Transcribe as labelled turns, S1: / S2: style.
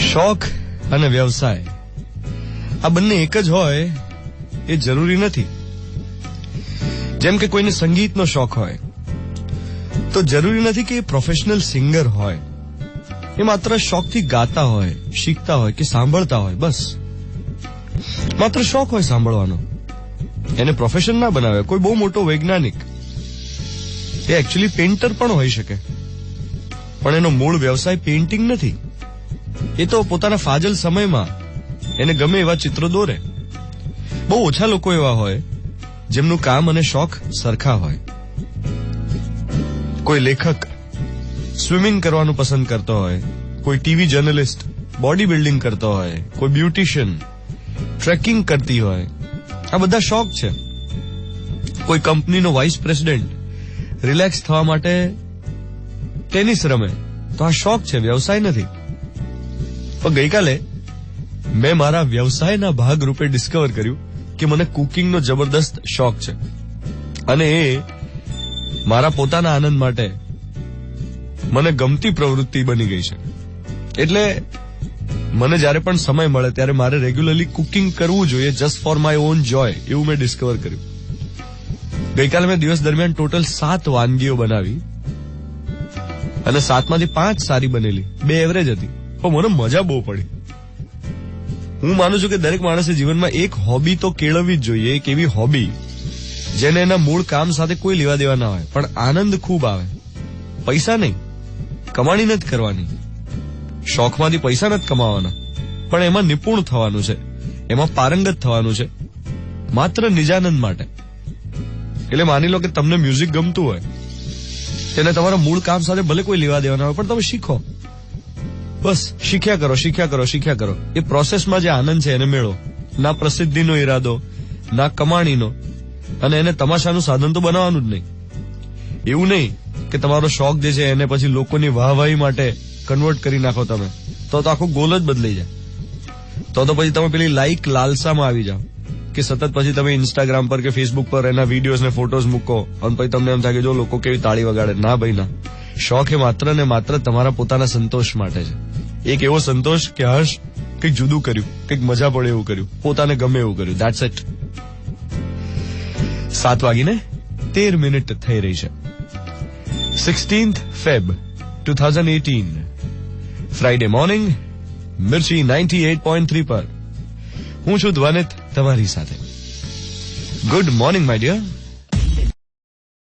S1: શોખ અને વ્યવસાય આ બંને એક જ હોય એ જરૂરી નથી. જેમ કે કોઈને સંગીતનો શોખ હોય તો જરૂરી નથી કે એ પ્રોફેશનલ સિંગર હોય. એ માત્ર શોખથી ગાતા હોય, શીખતા હોય કે સાંભળતા હોય, બસ માત્ર શોખ હોય સાંભળવાનો. એને પ્રોફેશન ના બનાવે. કોઈ બહુ મોટો વૈજ્ઞાનિક એ એકચ્યુઅલી પેઇન્ટર પણ હોઈ શકે, પણ એનો મૂળ વ્યવસાય પેઇન્ટિંગ નથી. એ તો પોતાના ફાજલ સમયમાં એને ગમે એવા ચિત્રો દોરે. બહુ ઓછા લોકો એવા હોય જેમનું કામ અને શોખ સરખા હોય. કોઈ લેખક સ્વિમિંગ કરવાનું પસંદ કરતો હોય, કોઈ ટીવી જર્નલિસ્ટ બોડી બિલ્ડિંગ કરતો હોય, કોઈ બ્યુટિશિયન ટ્રેકિંગ કરતી હોય. આ બધા શોખ છે. કોઈ કંપનીનો વાઇસ પ્રેસિડેન્ટ રિલેક્સ થવા માટે ટેનિસ રમે તો આ શોખ છે, વ્યવસાય નથી. પણ ગઈકાલે મેં મારા વ્યવસાયના ભાગરૂપે ડિસ્કવર કર્યું કે મને કુકિંગનો જબરદસ્ત શોખ છે અને એ મારા પોતાના આનંદ માટે મને ગમતી પ્રવૃત્તિ બની ગઈ છે. એટલે મને જ્યારે પણ સમય મળે ત્યારે મારે રેગ્યુલરલી કુકિંગ કરવું જોઈએ, જસ્ટ ફોર માય ઓન જોય, એવું મેં ડિસ્કવર કર્યું. ગઈકાલે મેં દિવસ દરમિયાન ટોટલ 7 વાનગીઓ બનાવી અને 7માંથી 5 સારી બનેલી, 2 એવરેજ હતી. પણ મને મજા બહુ પડી. હું માનું છું કે દરેક માણસે જીવનમાં એક હોબી તો કેળવવી જ જોઈએ. એક એવી હોબી જેને એના મૂળ કામ સાથે કોઈ લેવા દેવા ના હોય, પણ આનંદ ખૂબ આવે. પૈસા નહીં, કમાણી નથી કરવાની, શોખમાંથી પૈસા નથી કમાવાના, પણ એમાં નિપુણ થવાનું છે, એમાં પારંગત થવાનું છે, માત્ર નિજાનંદ માટે. એટલે માની લો કે તમને મ્યુઝિક ગમતું હોય, તેને તમારા મૂળ કામ સાથે ભલે કોઈ લેવા દેવા ના હોય, પણ તમે શીખો. બસ શીખ્યા કરો, શીખ્યા કરો, શીખ્યા કરો. એ પ્રોસેસમાં જે આનંદ છે એને મેળવો. ના પ્રસિદ્ધિનો ઈરાદો, ના કમાણીનો, અને એને તમાશાનું સાધન તો બનાવવાનું જ નહીં. એવું નહીં કે તમારો શોખ જે છે એને પછી લોકોની વાહવાહી માટે કન્વર્ટ કરી નાખો તમે, તો આખો ગોલ જ બદલાઈ જાય. તો પછી તમે પેલી લાઈક લાલસામાં આવી જાઓ કે સતત પછી તમે ઇન્સ્ટાગ્રામ પર કે ફેસબુક પર એના વિડીયોઝ ને ફોટોઝ મૂકો અને પછી તમને એમ થાય કે જો લોકો કેવી તાળી વગાડે. ના ભાઈ ના, શોખ એ માત્ર ને માત્ર તમારા પોતાના સંતોષ માટે છે. એક એવો સંતોષ કે હર્ષ કંઈક જુદું કર્યું, કંઈક મજા પડે એવું કર્યું, પોતાને ગમે એવું કર્યું. That's it. 7:13 થઈ રહી છે. 16th Feb 2018 ફ્રાઈડે મોર્નિંગ, મિર્ચી 98.3 પર હું છું ધ્વનિત તમારી સાથે. Good morning my dear.